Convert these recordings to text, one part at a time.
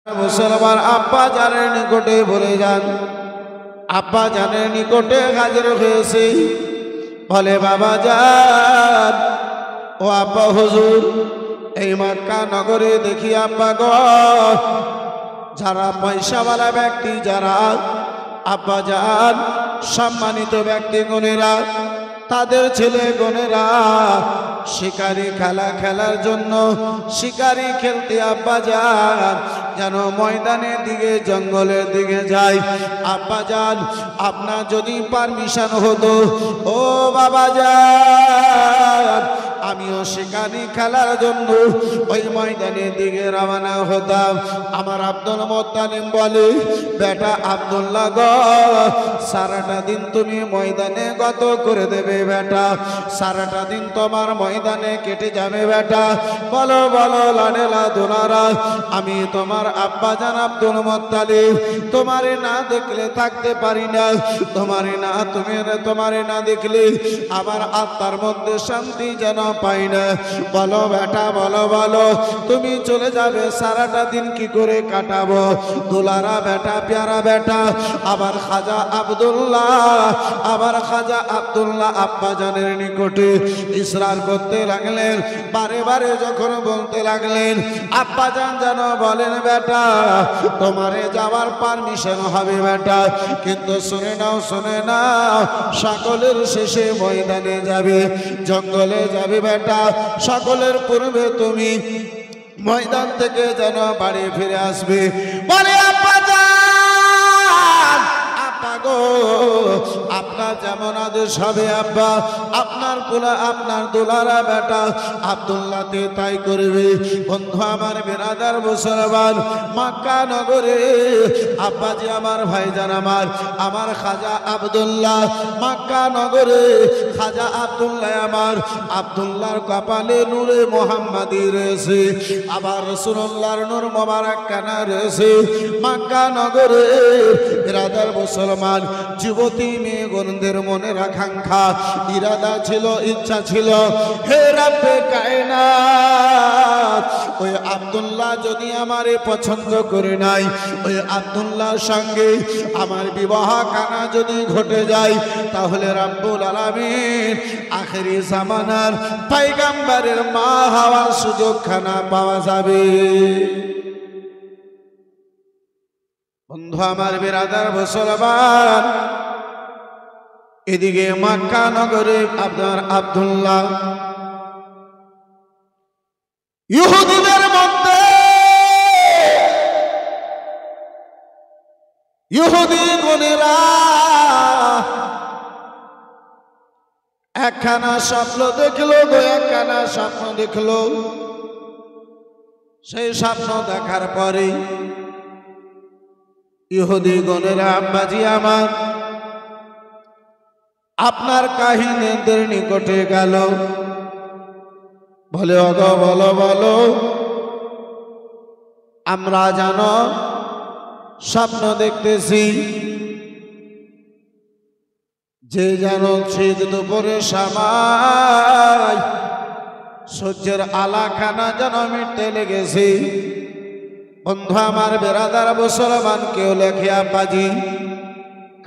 মুসলমান আব্বা জানের নিকটে বলে যান। আব্বা জানের নিকটে হাজির হয়েছে, বলে বাবা জান ও আব্বা হুজুর, এই মক্কা নগরে দেখি আব্বা গো, যারা পয়সাওয়ালা ব্যক্তি, যারা আব্বা জান সম্মানিত ব্যক্তি গণেরা, তাদের ছেলে গণেরা শিকারি খেলা খেলার জন্য শিকারি খেলতে আব্বা যান যেন ময়দানের দিকে, জঙ্গলের দিকে যায়। আব্বা যান আপনার যদি পারমিশন হতো, ও বাবা যান, আমিও শিকারি খেলার জন্য ওই ময়দানের দিকে রওনা হতাম। আমার আব্দুল মুত্তালিব বলে, বেটা আব্দুল্লাহ গো, সারাটা দিন তুমি ময়দানে গত করে দেবে বেটা, সারাটা দিন তোমার ময়দানে কেটে যাবে বেটা। বলো বলো লাডেলা দোলারা, আমি তোমার আব্বা জান আব্দুল মুত্তালিব, তোমারে না দেখলে থাকতে পারি না, তোমারে না দেখলে আমার আত্মার মধ্যে শান্তি যেন পাই না। বলো বেটা, বলো বলো, তুমি চলে যাবে, সারাটা দিন কি করে কাটাবো? দোলারা বেটা, প্যারা বেটা, আবার খাজা আব্দুল্লাহ আব্বা জানের নিকটে ইসরার করতে লাগলেন। বারে বারে যখন বলতে লাগলেন, আব্বা জান যেন বলেন, বেটা তোমারে যাওয়ার পারমিশন হবে বেটা, কিন্তু শুনে নাও সকলের শেষে ময়দানে যাবে, জঙ্গলে যাবে বেটা, সকলের পূর্বে তুমি ময়দান থেকে যেন বাড়ি ফিরে আসবে। বলে আব্বা জান, আব্বা গো, আপনার যেমন আদেশ হবে আব্বা, আপনার পোলা, আপনার দোলারা বেটা আব্দুল্লাহতে তাই করবে। বন্ধু আমার, বেরাদার মুসলমান, মক্কা নগরে আব্বাজি আমার, ভাইজান আমার খাজা আব্দুল্লাহ, মক্কা নগরে খাজা আব্দুল্লাহ আমার, আব্দুল্লাহর কপালে নূরে মুহাম্মাদি রয়েছে, আবার রাসূলুল্লাহর নূর মোবারক কানা রয়েছে। মক্কা নগরে বেরাদার মুসলমান, যুবতী মেয়েগণদের মনের আকাঙ্ক্ষা, ইরাদা ছিল, ইচ্ছা ছিল, হে রব্বে কায়নাত, ওই আব্দুল্লাহ যদি আমারে পছন্দ করে নাই, ওই আব্দুল্লাহর সঙ্গে আমার বিবাহ কানা যদি ঘটে যায়, তাহলে রব্বুল আলামিন আখেরি জামানার পয়গম্বরের মা হওয়ার সুযোগ খানা পাওয়া যাবে। বন্ধু আমার, বেরাদার মুসলমান, এদিকে মক্কা নগরে আপনার আব্দুল্লাহ ইহুদিদের মধ্যে, ইহুদি গণেরা একখানা স্বপ্ন দেখলো, একখানা স্বপ্ন দেখলো। সেই স্বপ্ন দেখার পরে ইহুদি গণেরা আব্বাজি আমার আপনার কাহিনীদের নিকটে গেল, বলে অগ বলো বলো, আমরা জানো স্বপ্ন দেখতেছি যে যেন শীত দুপুরে সময় সূর্যের আলাখানা যেন মিটতে লেগেছে। বন্ধু আমার, বেরাদার মুসলমান, কেউ লেখে আব্বাজি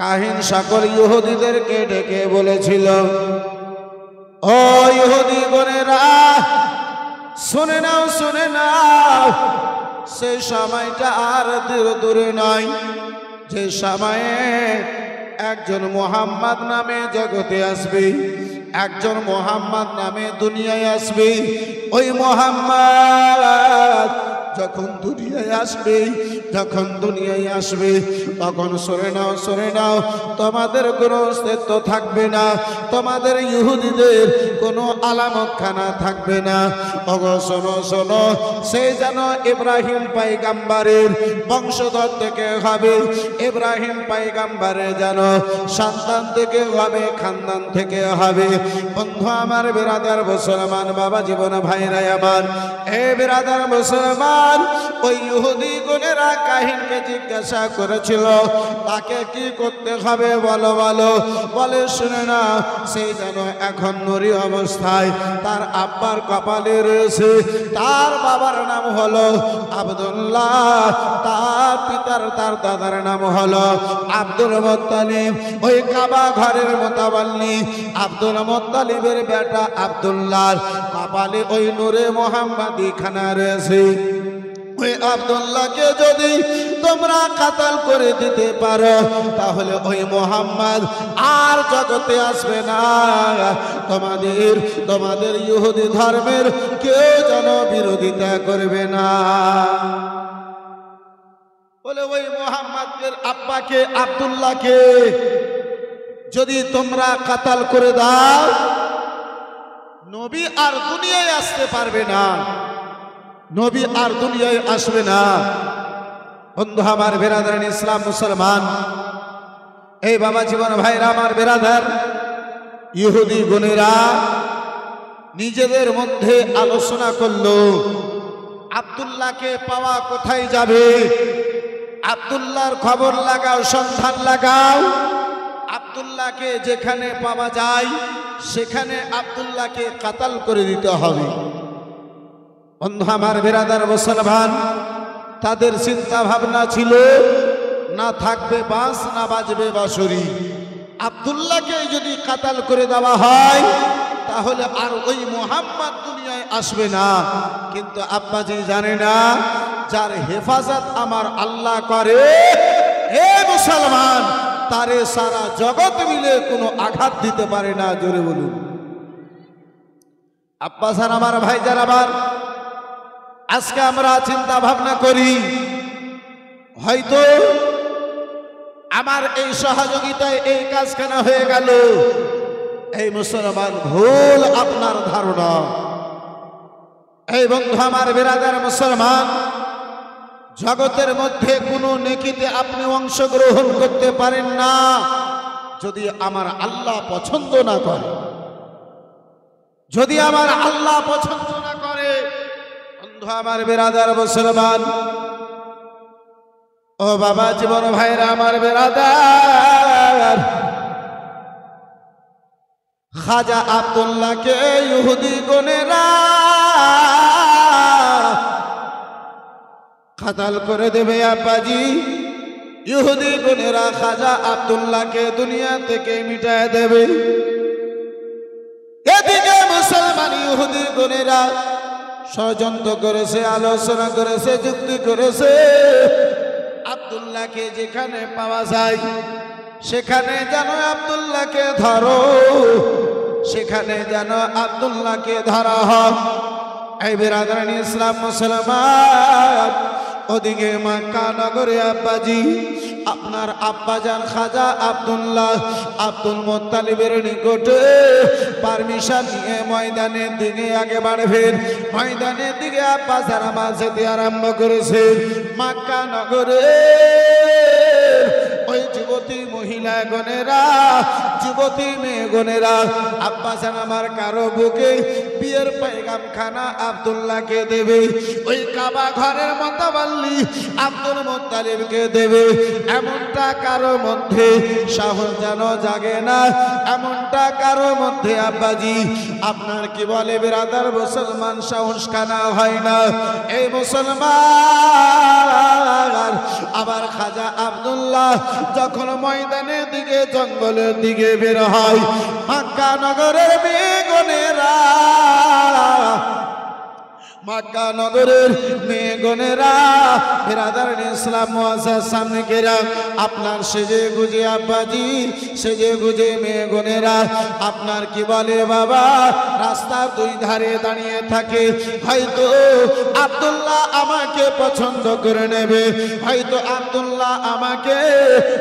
কাহিন সকল ইহুদিদেরকে ডেকে বলেছিল, ও ইহুদি গণেরা, শুনে নাও, সেই সময়টা আর দূরে নয়, যে সময়ে একজন মুহাম্মদ নামে জগতে আসবে, একজন মুহাম্মদ নামে দুনিয়ায় আসবে। ওই মুহাম্মদ যখন দুনিয়ায় আসবে, তখন শুনে নাও, তোমাদের কোনো অস্তিত্ব থাকবে না, তোমাদের ইহুদিদের কোনো আলামত খানা থাকবে না। ওগো শোনো, সে যেন ইব্রাহিম পয়গম্বরের বংশধর থেকে হবে, ইব্রাহিম পয়গম্বরের যেন সন্তান থেকে হবে, খানদান থেকে হবে। বন্ধু আমার, বেরাদার মুসলমান, বাবা জীবন ভাইরা আমার, এ বেরাদার মুসলমান, মুসলমান, ওই ইহুদি গুণেরা কাহিনকে জিজ্ঞাসা করেছিল তাকে কি করতে হবে বলো বলো। বলে শুনে না, সেই যেন এখন নূরি অবস্থায় তার আব্বার কপালে রয়েছে। তার বাবার নাম হলো আব্দুল্লাহ, তার পিতার তার দাদার নাম হলো আব্দুল মুত্তালিব। ওই কাবা ঘরের মোতাবাল্লি আব্দুল মুত্তালিবের বেটা আব্দুল্লাহ কপালে ওই নূরে মুহাম্মাদি খানা রয়েছে। ওই আব্দুল্লাহকে যদি তোমরা কাতাল করে দিতে পারো তাহলে ওই মুহাম্মদ আর জগতে আসবে না। তোমাদের ইহুদি ধর্মের কেউ যেন বিরোধিতা করবে না। বলে ওই মুহাম্মদের আব্বাকে আব্দুল্লাহকে যদি তোমরা কাতাল করে দাও, নবী আর দুনিয়ায় আসতে পারবে না, নবী আর দুনিয়ায় আসবে না। বন্ধু আমার বেরাদার ইসলাম মুসলমান, এই বাবা জীবন ভাইরা আমার বেরাদার, ইহুদি গুণেরা নিজেদের মধ্যে আলোচনা করলো আব্দুল্লাহকে পাওয়া কোথায় যাবে। আব্দুল্লাহর খবর লাগাও, সন্ধান লাগাও। আব্দুল্লাহকে যেখানে পাওয়া যায় সেখানে আব্দুল্লাহকে কাতাল করে দিতে হবে। বন্ধু আমার বেরাদার মুসলমান, তাদের চিন্তা ভাবনা ছিল না থাকবে বাঁশ না বাজবে বাঁশরি। আব্দুল্লাহকে যদি কাতাল করে দেওয়া হয় তাহলে আর ওই মুহাম্মদ দুনিয়ায় আসবে না। কিন্তু আব্বাজি জানে না, যার হেফাজত আমার আল্লাহ করে, হে মুসলমান, তারে সারা জগৎ মিলে কোনো আঘাত দিতে পারে না। জোরে বলুন। আব্বাসান আমার ভাইজান আমার, আজকে আমরা চিন্তা ভাবনা করি হয়তো আমার এই সহযোগিতায় এই কাজখানা হয়ে গেল। এই মুসলমান, ভুল আপনার ধারণা। এই বন্ধু আমার বেরাদার মুসলমান, জগতের মধ্যে কোনো নেকিতে আপনি অংশগ্রহণ করতে পারেন না যদি আমার আল্লাহ পছন্দ না করে। যদি আমার আল্লাহ পছন্দ না করে, বন্ধু আমার বেরাদার মুসলমান, ও বাবা জীবন ভাইরা আমার বেরাদার, খাজা আব্দুল্লাহকে ইহুদি গুণেরা কাতাল করে দেবে। আব্বাজি, ইহুদি গুণেরা খাজা আব্দুল্লাহকে দুনিয়া থেকে মিটায় দেবে। এদিকে মুসলমান ইহুদি গুণেরা ষড়যন্ত্র করেছে, আলোচনা করেছে, যুক্তি করেছে। আব্দুল্লাহকে যেখানে পাওয়া যায় সেখানে যেন আব্দুল্লাহকে ধরো, সেখানে যেন আব্দুল্লাহকে ধরা হয়। এই বেরাদারানি ইসলাম মুসলমান, ওদিকে মক্কা নগরে আব্বাজি আপনার আব্বাজান খাজা আব্দুল্লাহ আব্দুল মুত্তালিবের নিকটে পারমিশন নিয়ে ময়দানের দিকে আগে বাড়বেন। ময়দানের দিকে আব্বাজান নামাজ যেতে আরম্ভ করেছে। মক্কা নগরে ওই যুবতী মহিলা গণেরা, যুবতী মেয়ে গণেরা আব্বাজান আমার কারো বুকে বিয়ের পেগাম খানা আব্দুল্লাহকে দেবে। ওই কাবা ঘরের মোতাবাল্লি আব্দুল মুত্তালিবকে দেবে। এমনটা কারো মধ্যে সাহস যেন জাগে না, এমনটা কারো মধ্যে আব্বাজি আপনার কি বলে বেরাদার মুসলমান সাহস খানা হয় না। এই মুসলমান, আবার খাজা আব্দুল্লাহ যখন ময়দানের দিকে জঙ্গলের দিকে বের হয়, মক্কা নগরের মেয়েগণেরা, মক্কা নগরের মেয়েগণেরা বেরাদারানি ইসলাম মুআজ্জাজ সামনে কেরা আপনার সেজে গুজে আব্বাজি, সেজে গুজে মেয়েগণেরা আপনার কি বলে বাবা রাস্তার দুই ধারে দাঁড়িয়ে থাকে। হয়তো আব্দুল্লাহ আমাকে পছন্দ করে নেবে, হয়তো আব্দুল্লাহ আমাকে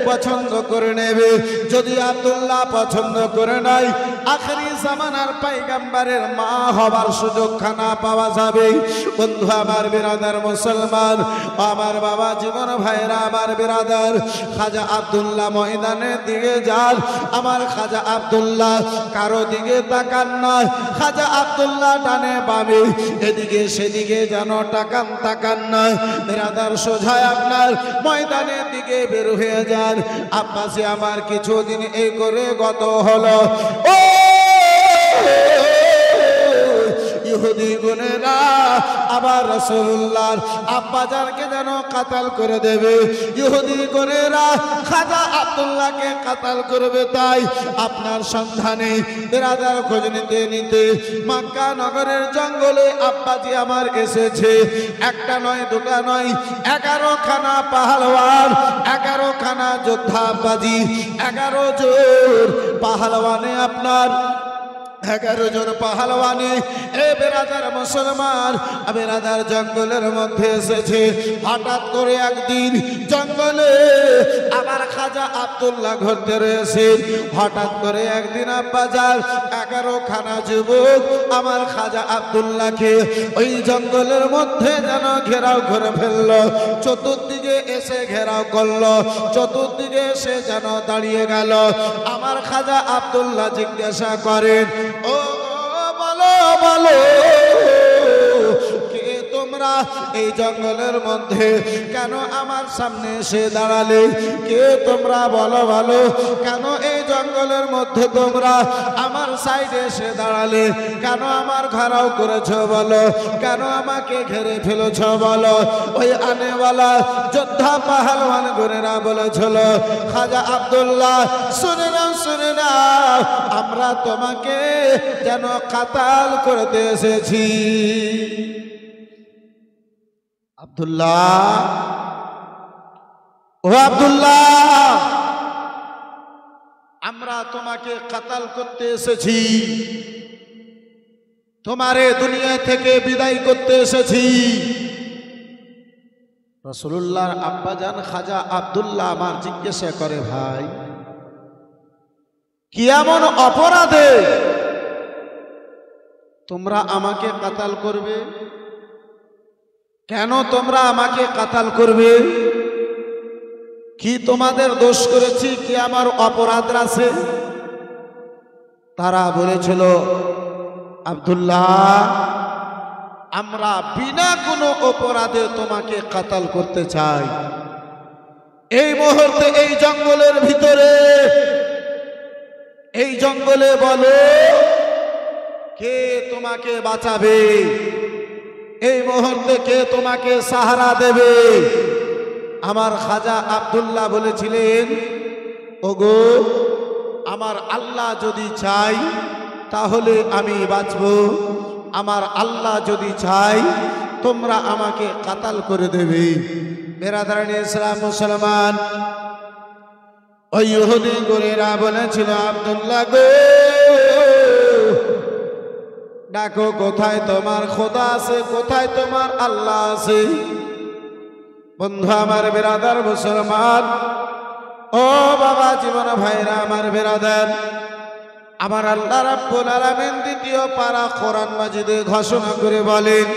পছন্দ করে নেবে। যদি আব্দুল্লাহ পছন্দ করে নাই, আখেরি জামানার পয়গম্বরের মা হবার সুযোগ খানা পাওয়া যাবে। বন্ধু আমার বিরাদার মুসলমান, আমার বাবা জীবন ভাইরা, আমার বিরাদার খাজা আব্দুল্লাহ ময়দানের দিকে যান। আমার খাজা আব্দুল্লাহ কারো দিকে তাকান না, খাজা আব্দুল্লাহ ডানে বামে এদিকে সেদিকে যেন তাকান না। বিরাদার সোজায় আপনার ময়দানের দিকে বের হয়ে যান। আব্বাসে আমার কিছুদিন এই করে গত হলো। ও ইহুদি গুনেরা আবার রাসূলুল্লাহর আব্বাজানকে যেন কাতাল করে দেবে, ইহুদি গুনেরা খাজা আব্দুল্লাহকে কাতাল করবে। তাই আপনার সন্ধানে বিরাদার খোঁজ নিতে নিতে মক্কা নগরের জঙ্গলে আব্বাজি আমার এসেছে। একটা নয়, দুটা নয়, 11 খানা পাহালওয়ান, 11 খানা যোদ্ধা আব্বাজি, 11 জন পাহালওয়ানে আপনার 11 জন পাহালওয়ানে এ বেরাদার মুসলমান বেরাদার জঙ্গলের মধ্যে এসেছে। হঠাৎ করে একদিন জঙ্গলে আবার খাজা আব্দুল্লাহ ঘুরতে রয়েছে। হঠাৎ করে একদিন আব্বাজান 11 খানা যুবক আমার খাজা আব্দুল্লাহকে ওই জঙ্গলের মধ্যে যেন ঘেরাও করে ফেললো। চতুর্দিকে এসে ঘেরাও করলো, চতুর্দিকে এসে যেন দাঁড়িয়ে গেল। আমার খাজা আব্দুল্লাহ জিজ্ঞাসা করেন, ও বলো বলো কে তোমরা এই জঙ্গলের মধ্যে কেন আমার সামনে এসে দাঁড়ালে? কে তোমরা বলো বলো কেন এই জঙ্গলের মধ্যে তোমরা আমার সাইডে এসে দাঁড়ালে? কেন আমার ঘেরাও করেছ বলো? কেন আমাকে ঘিরে ফেলেছ বলো? ওই আনেওয়ালা যোদ্ধা পাহালওয়ান গুনেরা বলেছিল, খাজা আব্দুল্লাহ শুনে নাও, শুনে নাও, আমরা তোমাকে যেন কাতাল করতে এসেছি। আব্দুল্লাহ, ও আব্দুল্লাহ, আমরা তোমাকে কাতাল করতে এসেছি, তোমারে দুনিয়া থেকে বিদায় করতে এসেছি। রাসূলুল্লাহর আব্বাজান খাজা আব্দুল্লাহ আমার জিজ্ঞাসা করে, ভাই কি এমন অপরাধে তোমরা আমাকে কাতাল করবে? কেন তোমরা আমাকে কাতাল করবে? কি তোমাদের দোষ করেছি? কি আমার অপরাধ আছে? তারা বলেছিল, আব্দুল্লাহ, আমরা বিনা কোনো অপরাধে তোমাকে কাতাল করতে চাই। এই মুহূর্তে এই জঙ্গলের ভিতরে, এই জঙ্গলে বলো কে তোমাকে বাঁচাবে? এই মুহূর্তে কে তোমাকে সাহারা দেবে? আমার খাজা আব্দুল্লাহ বলেছিলেন, ওগো, আমার আল্লাহ যদি চাই তাহলে আমি বাঁচব, আমার আল্লাহ যদি চাই তোমরা আমাকে কাতাল করে দেবে। বেরাদারানি ইসলাম মুসলমান, ওই ইহুদি গোরেরা বলেছিল, আব্দুল্লাহ গো, ডাকো, কোথায় তোমার খোদা আছে, কোথায় তোমার আল্লাহ আছে? বন্ধু আমার বেরাদার মুসলমান, ও বাবা জীবন ভাইরা আমার বেরাদার, আমার আল্লাহ রাব্বুল আলামিন 2য় পারা কোরআন মাজিদে ঘোষণা করে বলেন,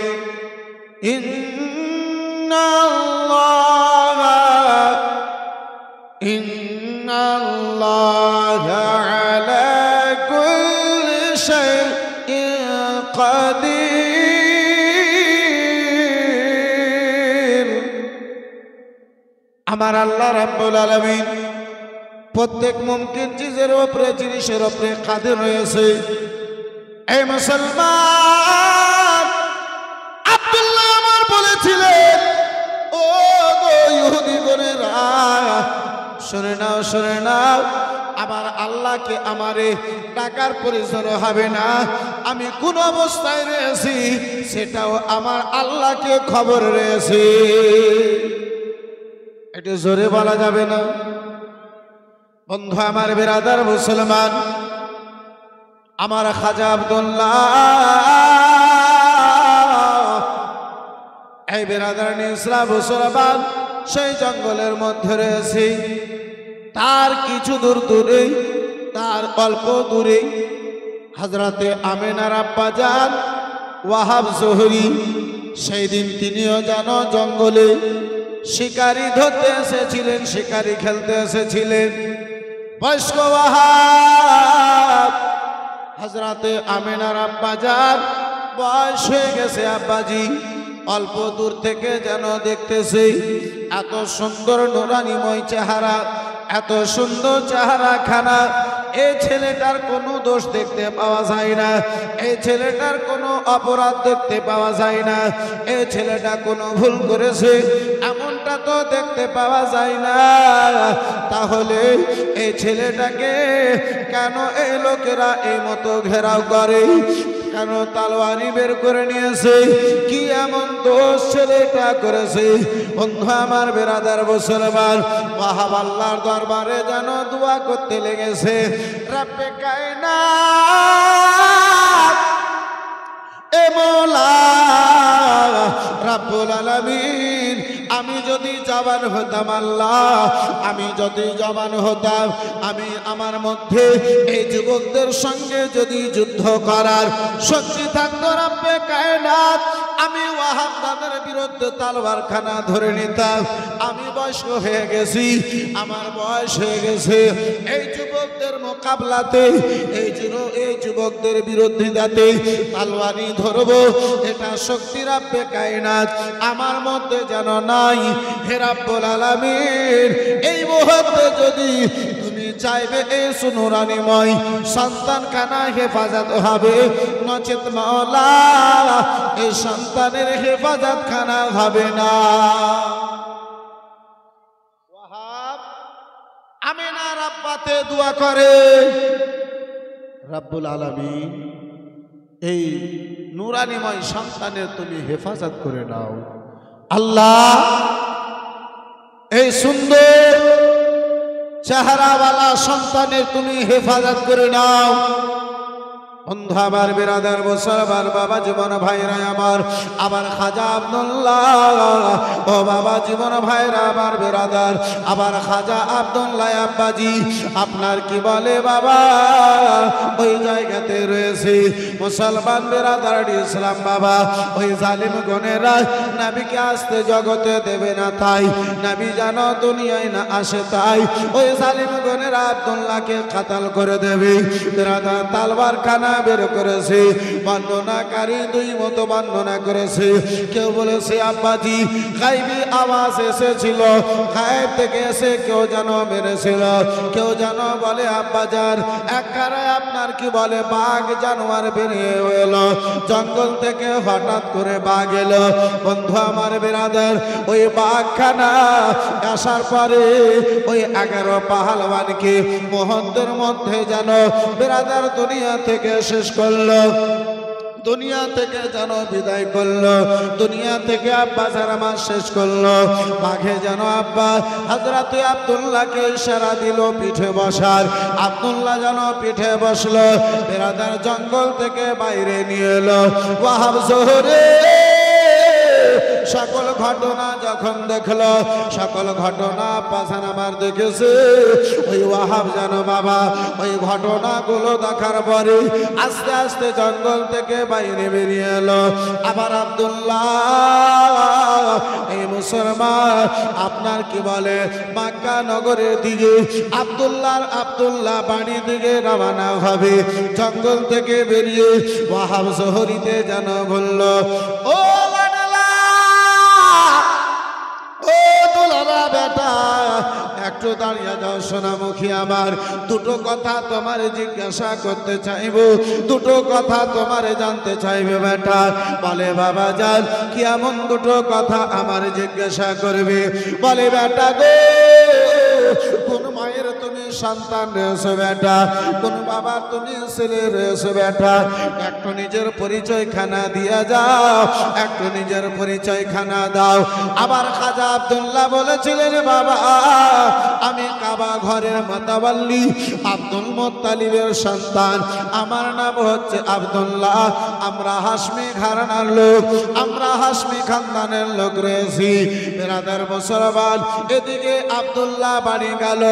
ইন্নাল্লাহা আলা কুল্লি শাইইন কাদির। আমার আল্লাহ রাব্বুল আলামিন প্রত্যেক মুমকিন চিজের উপরে, জিনিসের উপরে কাদির রয়েছে। এই মুসলমান, আব্দুল্লাহ আমার বলেছিলেন, ও গো ইহুদি গোনেরা, শুনে নাও, শুনে নাও, আমার আল্লাহকে আমারে টাকার প্রয়োজন হবে না। আমি কোন অবস্থায় রয়েছি সেটাও আমার আল্লাহকে খবর রয়েছে। এটা জোরে বলা যাবে না। বন্ধু আমার বেরাদার মুসলমান, আমার খাজা আব্দুল্লাহ এই বেরাদারানি ইসলাম মুসলমান সেই জঙ্গলের মধ্যে রয়েছে। তার কিছু দূর দূরে, তার অল্প দূরে হযরতে আমেনার আব্বা জান ওয়াহাব জোহরি সেই দিন তিনিও যেন জঙ্গলে শিকারি ধরতে এসেছিলেন, শিকারি খেলতে এসেছিলেন। বয়স্ক ওয়াহাব হযরতে আমেনার আব্বা জান বয়স হয়ে গেছে আব্বাজি, অল্প দূর থেকে যেন দেখতেছে এত সুন্দর নুরানিময় চেহারা, এত সুন্দর চেহারা খানা। এই ছেলেটার কোনো দোষ দেখতে পাওয়া যায় না, এই ছেলেটার কোনো অপরাধ দেখতে পাওয়া যায় না, এই ছেলেটা কোনো ভুল করেছে এমনটা তো দেখতে পাওয়া যায় না। তাহলে এই ছেলেটাকে কেন এই লোকেরা এই মতো ঘেরাও করে, কেন তলোয়ারি বের করে নিয়েছে, কি এমন দোষ ছেলেটা করেছে? বন্ধু আমার বেরাদার মুসলমান, ওয়াহাব আল্লাহর দরবারে যেন দোয়া করতে লেগেছে। রব্বে কায়নাত এ মওলা রব্বুল আলামিন, আমি যদি জবান হতাম আল্লাহ, আমি যদি জবান হতাম, আমি আমার মধ্যে এই যুবকদের সঙ্গে যদি যুদ্ধ করার শক্তি থাকতো রব্বে কায়নাত, আমি ওয়াহাব তাদের বিরুদ্ধে তলোয়ার খানা ধরে নিতাম। আমি বয়স্ক হয়ে গেছি, আমার বয়স হয়ে গেছে, এই যুবকদের মোকাবলাতে, এই যুবকদের বিরোধিতাতে তলোয়ারি ধরবো, এটা শক্তি রব্বে কায়নাত আমার মধ্যে যেন নাই। হে রব্বুল আলামিন, এই মুহূর্তে যদি তুমি চাইবে এই নুরানিময় সন্তান খানা হেফাজত হবে, নচেত মাওলা এই সন্তানের হেফাজত খানা হবে না। ওয়াহাব আমিনার আব্বাতে দোয়া করে, রব্বুল আলামিন এই নুরানিময় সন্তানের তুমি হেফাজত করে নাও আল্লাহ, এই সুন্দর চেহারাওয়ালা সন্তানের তুমি হেফাজত করে নাও। বন্ধু আমার বিরাদার মুসলমান বাবা জীবন ভাইরা আমার খাজা আব্দুল্লাহ, ও বাবা জীবন ভাইরা আমার বিরাদার, আবার খাজা আব্দুল্লাহ আব্বাজি আপনার কি বলে বাবা ওই জায়গাতে রয়েছে মুসলমান বিরাদার ইসলাম বাবা। ওই জালিম গণেরা নবীকে আসতে জগতে দেবে না, তাই নবী যেন দুনিয়ায় না আসে, তাই ওই জালিম গণেরা আব্দুল্লাহকে কাতাল করে দেবে। বিরাদার তালবার খানা বের করেছে, বর্ণনাকারী দুই মতো বর্ণনা করেছে। কেউ বলেছে আব্বাজি গায়বী আওয়াজ এসেছিল, গায়েব থেকে এসে কেউ যেন মেরেছিল, কেউ যেন বলে আব্বাজান একবারে আপনার কি বলে বাঘ জানোয়ার বেরিয়ে এলো, জঙ্গল থেকে হঠাৎ করে বাঘ এলো। বন্ধু আমার বিরাদার ওই বাঘখানা আসার পরে ওই 11 পাহালওয়ানকে মুহূর্তের মধ্যে যেন বিরাদার দুনিয়া থেকে শেষ করলো, দুনিয়া থেকে যেন বিদায় করলো, দুনিয়া থেকে আব্বা যারা মাস শেষ করলো। বাঘে যেন আব্বা হযরতে আব্দুল্লাহকে ইশারা দিল পিঠে বসার, আব্দুল্লাহ যেন পিঠে বসলো, বিরাদার জঙ্গল থেকে বাইরে নিয়ে এলো। ওয়াহাব জোহরি সকল ঘটনা যখন দেখলো, সকল ঘটনা পাশান আমার দেখেছে, ওই ওয়াহাব যেন বাবা ওই ঘটনাগুলো দেখার পরে আস্তে আস্তে জঙ্গল থেকে বাইরে বেরিয়ে এলো। আবার আব্দুল্লাহ এই মুসলমান আপনার কি বলে মক্কা নগরের দিকে আব্দুল্লাহ বাড়ির দিকে রওনা হবে। জঙ্গল থেকে বেরিয়ে ওয়াহাব জোহরিতে যেন বলল, ও বেটা একটু দাঁড়িয়ে যাও সোনামুখী আমার, দুটো কথা তোমার জিজ্ঞাসা করতে চাইব, দুটো কথা তোমার জানতে চাইবে বেটা। বলে বাবা যান কি এমন দুটো কথা আমার জিজ্ঞাসা করবে? বলে বেটা গো কোন মায়ের তুমি সন্তান রয়েছো বেটা, কোন বাবা তুমি ছেলে রয়েছো বেটা, একটু নিজের পরিচয় খানা দিয়া যাও, একটু নিজের পরিচয় খানা দাও। আবার খাজা আব্দুল্লাহ বলেছিলেন বাবা আমি কাবা ঘরের মাতাওয়াল্লি আব্দুল মুত্তালিবের সন্তান, আমার নাম হচ্ছে আব্দুল্লাহ, আমরা হাশমি ঘরানার লোক, আমরা হাশমি খানদানের লোক রয়েছি। বিরাদার মুসলমান এদিকে আব্দুল্লাহ বাড়ি গেল,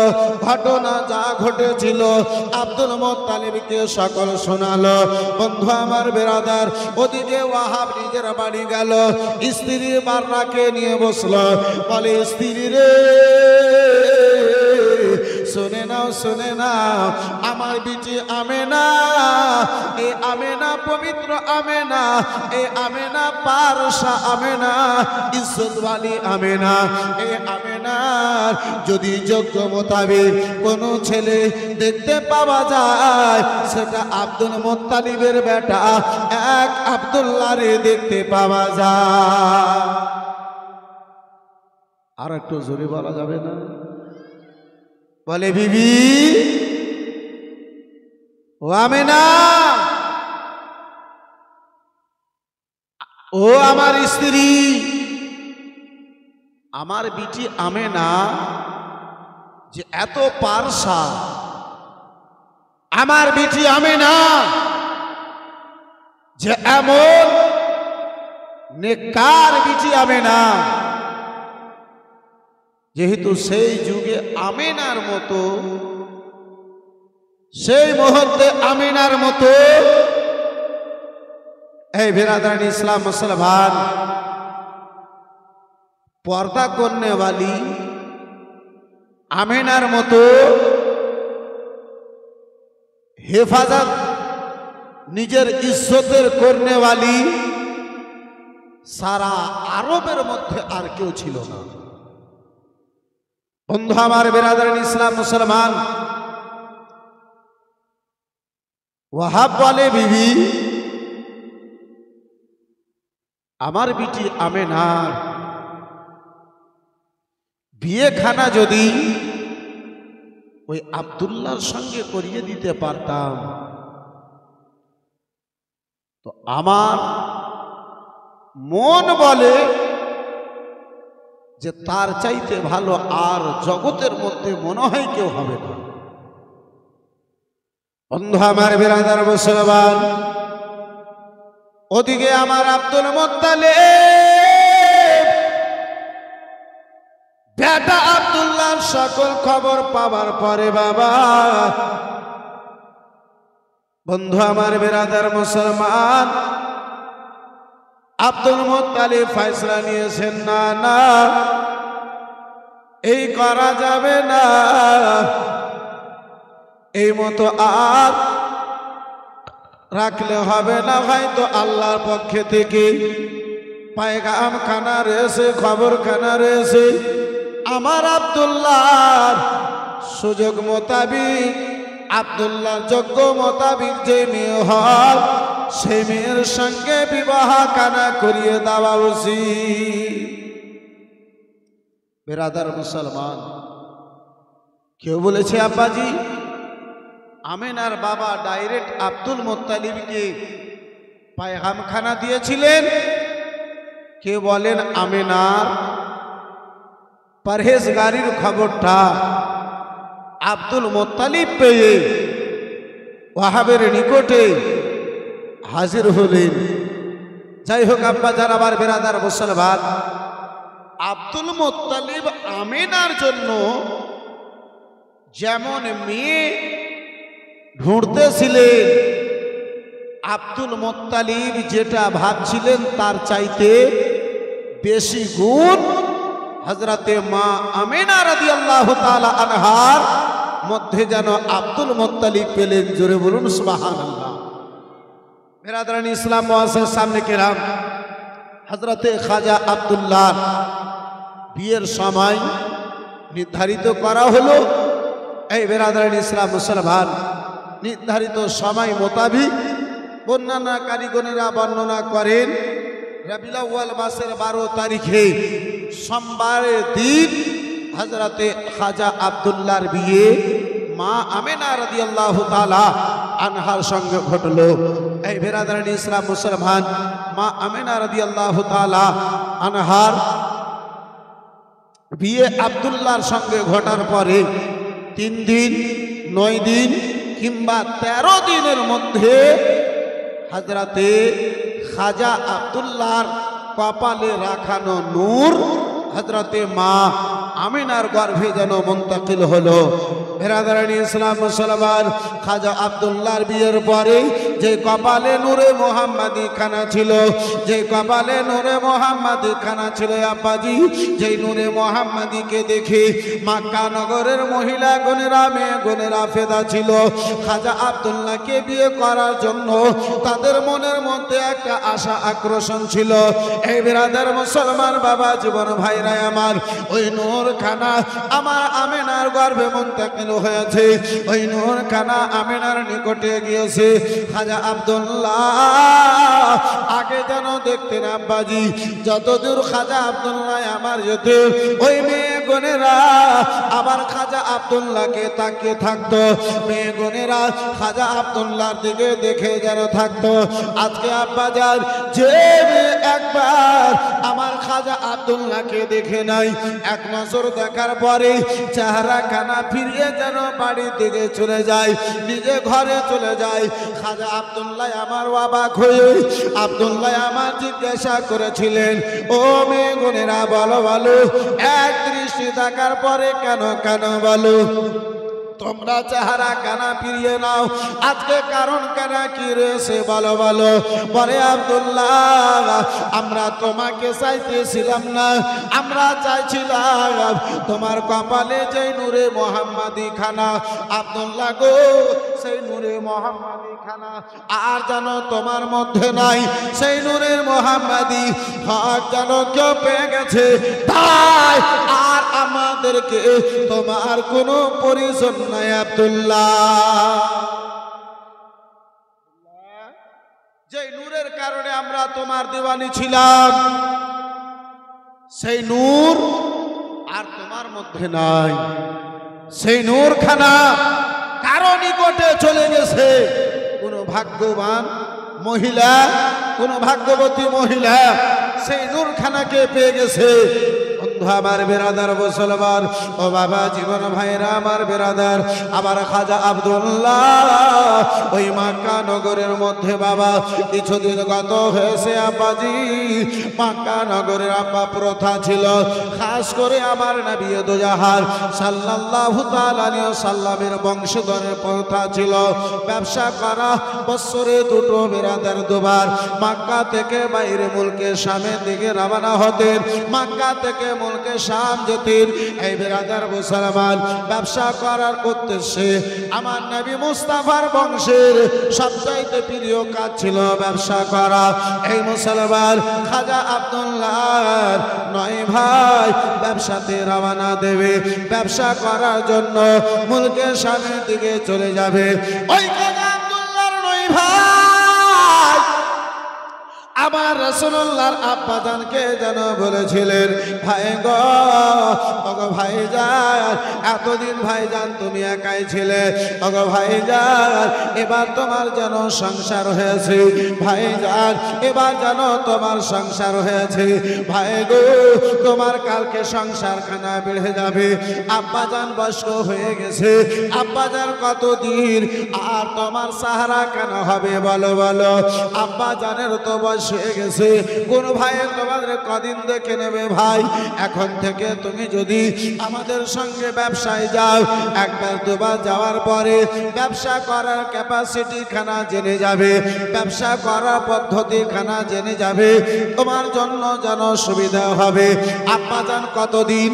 ঘটনা ঘটনা যা ঘটেছিল আব্দুল মুত্তালিবকে সকল শোনালো। বন্ধু আমার বেরাদার, ওদিকে ওয়াহাব নিজের বাড়ি গেল, স্ত্রী বাররাকে নিয়ে বসলো, বলে স্ত্রী রে শুনে নাও শুনে নাও, আমার বিটি আমেনা, এ আমেনা পবিত্র আমেনা, এ আমেনা পারসা আমেনা, ইজ্জতওয়ালি আমেনা, এ আমেনার যদি যোগ্য মোতাবেক কোনো ছেলে দেখতে পাওয়া যায়, সেটা আব্দুল মুত্তালিবের বেটা এক আব্দুল্লাহরে দেখতে পাওয়া যায়। আর একটু জোরে বলা যাবে না? বলে বিবি ও আমেনা, ও আমার স্ত্রী, আমার বিটি আমেনা যে এত পারসা, আমার বিটি আমেনা যে এমন নেককার বিটি আমেনা, যেহেতু সেই যুগে আমেনার মতো, সেই মুহূর্তে আমেনার মতো, এই বিরাদারান ইসলাম মুসলমান, পর্দা করনেওয়ালি আমেনার মতো হেফাজত নিজের ইজ্জতের করনেওয়ালি সারা আরবের মধ্যে আর কেউ ছিল না। বন্ধু আমার বিরাদারান ইসলাম মুসলমান, ওয়াহাব বলে বিবি আমার বিটি আমেনার বিয়েখানা যদি ওই আব্দুল্লাহর সঙ্গে করিয়ে দিতে পারতাম তো আমার মন বলে যে তার চাইতে ভালো আর জগতের মধ্যে মনে হয় কেউ হবে না। বন্ধু আমার বিরাদার মুসলমান, ওদিকে আমার আব্দুল মুত্তালিব বেটা আব্দুল্লাহর সকল খবর পাওয়ার পরে বাবা, বন্ধু আমার বিরাদার মুসলমান, আব্দুল মুত্তালিব ফয়সালা নিয়েছেন, না না এই করা যাবে না, এই মতো আর রাখলে হবে না, হয়তো আল্লাহর পক্ষে থেকে পায়গাম খানা রয়েছে, খবর খানা রয়েছে, আমার আব্দুল্লাহর সুযোগ মোতাবিক, আব্দুল্লাহর যোগ্য মোতাবিক যে মেয়ে হয় সেই মেয়ের সঙ্গে বিবাহ কানা করিয়ে দেওয়া উচিত। বিরাদার মুসলমান, কেউ বলেছে আব্বাজি আমেনার বাবা ডাইরেক্ট আব্দুল মুত্তালিবকে পায়গামখানা দিয়েছিলেন, কে বলেন আমেনার পরহেজগারির খবরটা আব্দুল মুত্তালিব পেয়ে ওয়াহাবের নিকটে হাজির হলেন। যাই হোক আব্বা যান, আমার বিরাদার মুসলমান, আব্দুল মুত্তালিব আমেনার জন্য যেমন মেয়ে ঢুঁড়তেছিলেন, আব্দুল মুত্তালিব যেটা ভাবছিলেন তার চাইতে বেশি গুণ হযরতে মা আমেনা রাদিয়াল্লাহু তাআলা আনহার মধ্যে যেন আব্দুল মুত্তালিব পেলেন। জোরে বলুন সুবহানাল্লাহ। বিরাদারান ইসলাম মুআজ্জাজ সামনে কেরাম, হযরতে খাজা আব্দুল্লাহ বিয়ের সময় নির্ধারিত করা হলো। এই বিরাদারান ইসলাম মুসলমান, নির্ধারিত সময় মোতাবিক বর্ণনা কারিগণেরা বর্ণনা করেন রবিউল আউয়াল মাসের 12 তারিখে সোমবারের দিন হযরতে খাজা আব্দুল্লাহর বিয়ে মা আমেনা রাদিয়াল্লাহু তাআলা আনহার সঙ্গে ঘটলো। এই বিরাদারান ইসলাম মুসলমান, মা আমেনা রাদিয়াল্লাহু তাআলা আনহার বিয়ে আব্দুল্লাহর সঙ্গে ঘটার পরে 3 দিন 9 দিন কিংবা 13 দিনের মধ্যে হযরতে খাজা আব্দুল্লাহর কপালে রাখানো নূর হযরতে মা আমিনার গর্ভে যেন মুন্তাকিল হলো। বেরাদারানি ইসলাম মুসলমান, খাজা আব্দুল্লাহর বিয়ের পরে যে কপালে নূরে মোহাম্মদী খানা ছিল, যে কপালে নূরে মোহাম্মদী খানা ছিল আব্বাজি, যেই নূরে মোহাম্মদীকে দেখে মক্কা নগরের মহিলা গণেরা মেয়ে গণেরা ফেদা ছিল। খাজা আব্দুল্লাহকে বিয়ে করার জন্য তাদের মনের মধ্যে একটা আশা আকর্ষণ ছিল। এই বিরাদার মুসলমান বাবা জীবন ভাইরা আমার, ওই নূর খানা আমার আমিনার গর্ভে মুন্তাকিল হয়েছে, ওই নূর খানা আমিনার নিকটে গিয়েছে। খাজা আব্দুল্লাহ আগে যেন দেখতেন আব্বাজি, যতদূর খাজা আব্দুল্লাহ আমার যেত, ওই মেয়ে গণেরা আবার খাজা আব্দুল্লাহকে তাকিয়ে থাকতো, মেয়ে গণেরা খাজা আব্দুল্লাহর দিকে দেখে যেন থাকতো। আজকে আব্বাজান যে একবার আমার খাজা আব্দুল্লাহকে দেখে নাই, এক নজর দেখার পরে চেহারা খানা ফিরিয়ে যেন বাড়ির দিকে চলে যায়, নিজে ঘরে চলে যায়। খাজা আব্দুল্লাহ আমার অবাক হয়ে আব্দুল্লাহ আমার জিজ্ঞাসা করেছিলেন, ও মেয়ে গুণেরা বলো বলো, এক দৃষ্টি দেখার পরে কেন কেন বলো, তোমরা চেহারা কানা ফিরিয়ে নাও, আজকে কারণ কানা কি রয়েছে বলো বলো। বলে আব্দুল্লাহ আমরা তোমাকে চাইতেছিলাম না, আমরা চাইছিলাম তোমার কপালে যে নূরে মোহাম্মদী খানা আব্দুল্লাহ গো, সেই নূরে মোহাম্মদী খানা আর যেন তোমার মধ্যে নাই, সেই নূরের মোহাম্মদী হক যেন কেউ পেয়ে গেছে, তাই আর আমাদেরকে তোমার কোনো পরিচয় নাই আব্দুল্লাহ। যে নূরের কারণে আমরা তোমার দিওয়ানি ছিলাম, সেই নূর আর তোমার মধ্যে নাই, সেই নূর খানা কারো নিকটে চলে গেছে। কোন ভাগ্যবান মহিলা, কোন ভাগ্যবতী মহিলা সেই নূর খানাকে পেয়ে গেছে। বন্ধু আমার বেরাদার মুসলমান, ও বাবা জীবন ভাইরা আমার বেরাদার, আবার খাজা আব্দুল্লাহ ওই মক্কা নগরের মধ্যে বাবা কিছুদিন গত হয়েছে আব্বাজি, মক্কা নগরের আব্বা প্রথা ছিল, খাস করে আমার নবী দো জাহান সাল্লাল্লাহু তাআলা আলাইহি ওয়াসাল্লামের বংশধরের প্রথা ছিল ব্যবসা করা। বছরে দুটো বেরাদার দুবার মক্কা থেকে বাইরে মুলকে শামের দিকে রওনা হতেন, মক্কা থেকে মুলকে শাম যেতেন। এই বেরাদার মুসলমান, ব্যবসা করার উদ্দেশ্যে আমার নবী মুস্তাফার বংশের সবচাইতে প্রিয় কাজ ছিল ব্যবসা করা। এই মুসলমান খাজা আব্দুল্লাহ নয় ভাই ব্যবসাতে রওনা দেবে, ব্যবসা করার জন্য মুলকে শামের দিকে চলে যাবে। ওই খাজা আব্দুল্লাহর নয় ভাই আমার রাসূলুল্লাহর আব্বাজানকে যেন বলেছিলেন, ভাই গো ওগো ভাইজান, এতদিন ভাইজান তুমি একাই ছিলে, ওগো ভাইজান এবার তোমার যেন সংসার হয়েছে, ভাইজান এবার যেন তোমার সংসার হয়েছে, ভাই গো তোমার কালকে সংসার খানা বেড়ে যাবে। আব্বাজান বয়স্ক হয়ে গেছে, আব্বাজান কতদিন আর তোমার সাহারা কেন হবে বলো বলো। আব্বাজানের তো বয়স হয়ে গেছে, কোন ভাই তোমাদের কদিন দেখে নেবে ভাই, এখন থেকে তুমি যদি আমাদের সঙ্গে ব্যবসায় যাও, একবার দুবার যাওয়ার পরে ব্যবসা করার ক্যাপাসিটি খানা জেনে যাবে, ব্যবসা করার পদ্ধতি খানা জেনে যাবে, তোমার জন্য যেন সুবিধা হবে। আব্বাজান কতদিন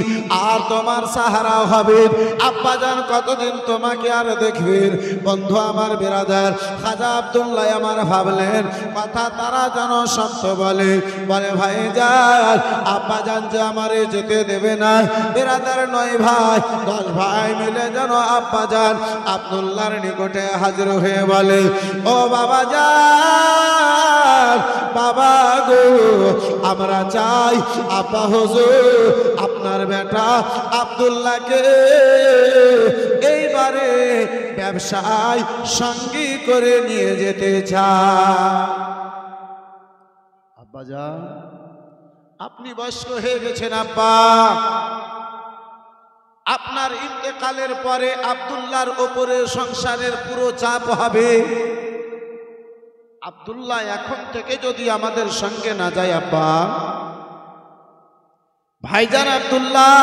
আর তোমার সাহারা হবে, আব্বাজান কতদিন তোমাকে আর দেখবেন। বন্ধু আমার বেরাদার খাজা আব্দুল্লাহ আমার ভাবলেন কথা তারা যেন সত্য বলে, বলে ভাইজান আব্বাজান যে আমারে যেতে দেবে না, বেরাদার নয় ভাই 10 ভাই মিলে যেন আব্বাজান আব্দুল্লাহর নিকটে হাজির হয়ে বলে, ও বাবা জান, বাবা গো আমরা চাই আব্বা হুজুর আপনার বেটা আব্দুল্লাহকে এইবারে ব্যবসায় সঙ্গী করে নিয়ে যেতে চাই। আব্বাজান আপনি বয়স্ক হয়ে গেছেন আব্বা, আপনার ইন্তেকালের পরে আব্দুল্লাহর উপরে সংসারের পুরো চাপ হবে। আব্দুল্লাহ এখন থেকে যদি আমাদের সঙ্গে না যায় আব্বা, ভাইজান আব্দুল্লাহ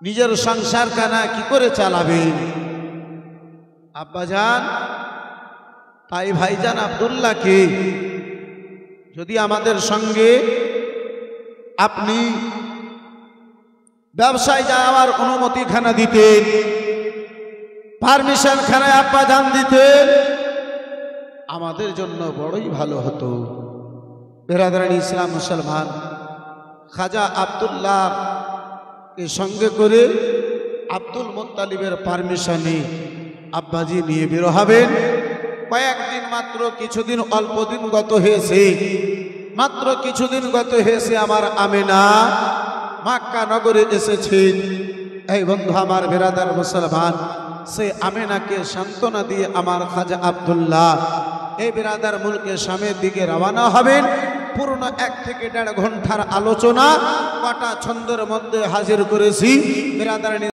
নিজের সংসার কানা কি করে চালাবেন? আব্বাজান, তাই ভাইজান আব্দুল্লাহকে যদি আমাদের সঙ্গে আপনি ব্যবসায় যাওয়ার অনুমতি খানা দিতেন, পারমিশন খানায় আব্বাজান দিতেন, আমাদের জন্য বড়ই ভালো হতো। বেরাদারানি ইসলাম মুসলমান, খাজা আব্দুল্লাহকে সঙ্গে করে আব্দুল মুত্তালিবের পারমিশনে আব্বাজি নিয়ে বের হবেন। কয়েকদিন মাত্র, কিছুদিন, অল্প দিন গত হয়েছে, মাত্র কিছুদিন গত হয়েছে আমার আমেনা মক্কা নগরে এসেছেন। এই বন্ধু আমার বেরাদার মুসলমান, সে আমেনাকে সান্ত্বনা দিয়ে আমার খাজা আব্দুল্লাহ এই বেরাদার মুলকে শামের দিকে রওনা হবেন। পূর্ণ 1 থেকে 1.5 ঘন্টার আলোচনা কটা ছন্দের মধ্যে হাজির করেছি বেরাদার।